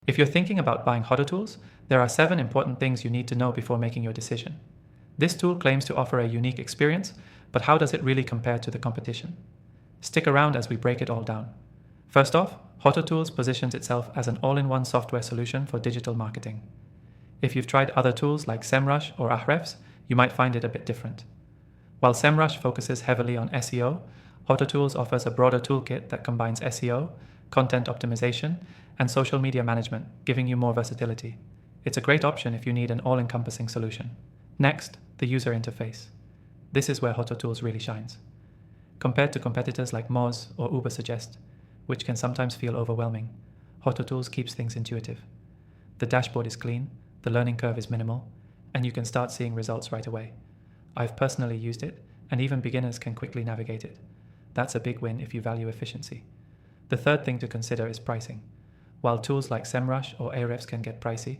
If you're thinking about buying Hototools, there are 7 important things you need to know before making your decision. This tool claims to offer a unique experience, but how does it really compare to the competition? Stick around as we break it all down. First off, Hototools positions itself as an all-in-one software solution for digital marketing. If you've tried other tools like SEMrush or Ahrefs, you might find it a bit different. While SEMrush focuses heavily on SEO, Hototools offers a broader toolkit that combines SEO, content optimization, and social media management, giving you more versatility. It's a great option if you need an all-encompassing solution. Next, the user interface. This is where Hototools really shines. Compared to competitors like Moz or Ubersuggest, which can sometimes feel overwhelming, Hototools keeps things intuitive. The dashboard is clean, the learning curve is minimal, and you can start seeing results right away. I've personally used it, and even beginners can quickly navigate it. That's a big win if you value efficiency. The third thing to consider is pricing. While tools like SEMrush or Ahrefs can get pricey,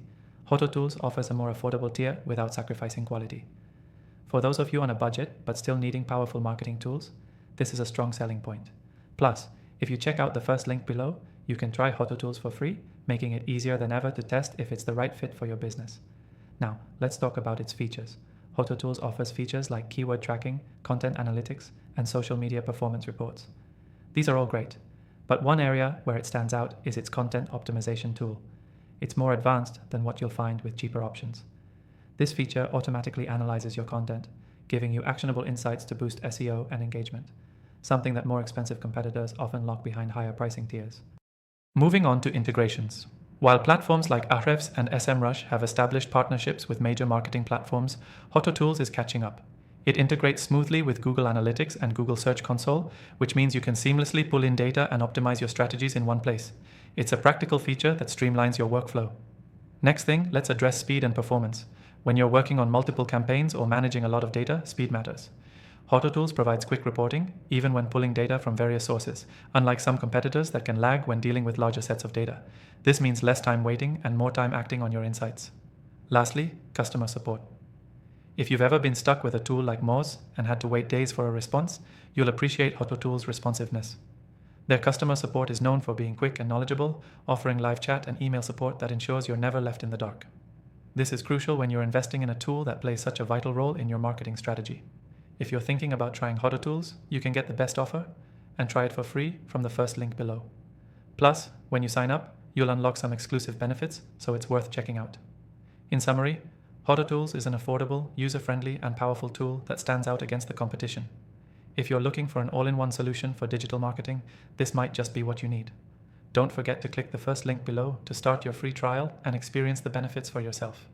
Hototools offers a more affordable tier without sacrificing quality. For those of you on a budget but still needing powerful marketing tools, this is a strong selling point. Plus, if you check out the first link below, you can try Hototools for free, making it easier than ever to test if it's the right fit for your business. Now, let's talk about its features. Hototools offers features like keyword tracking, content analytics, and social media performance reports. These are all great, but one area where it stands out is its content optimization tool. It's more advanced than what you'll find with cheaper options. This feature automatically analyzes your content, giving you actionable insights to boost SEO and engagement, something that more expensive competitors often lock behind higher pricing tiers. Moving on to integrations. While platforms like Ahrefs and SEMrush have established partnerships with major marketing platforms, Hototools is catching up. It integrates smoothly with Google Analytics and Google Search Console, which means you can seamlessly pull in data and optimize your strategies in one place. It's a practical feature that streamlines your workflow. Next thing, let's address speed and performance. When you're working on multiple campaigns or managing a lot of data, speed matters. Hototools provides quick reporting, even when pulling data from various sources, unlike some competitors that can lag when dealing with larger sets of data. This means less time waiting and more time acting on your insights. Lastly, customer support. If you've ever been stuck with a tool like Moz and had to wait days for a response, you'll appreciate Hototools' responsiveness. Their customer support is known for being quick and knowledgeable, offering live chat and email support that ensures you're never left in the dark. This is crucial when you're investing in a tool that plays such a vital role in your marketing strategy. If you're thinking about trying Hototools, you can get the best offer and try it for free from the first link below. Plus, when you sign up, you'll unlock some exclusive benefits, so it's worth checking out. In summary, Hototools is an affordable, user-friendly, and powerful tool that stands out against the competition. If you're looking for an all-in-one solution for digital marketing, this might just be what you need. Don't forget to click the first link below to start your free trial and experience the benefits for yourself.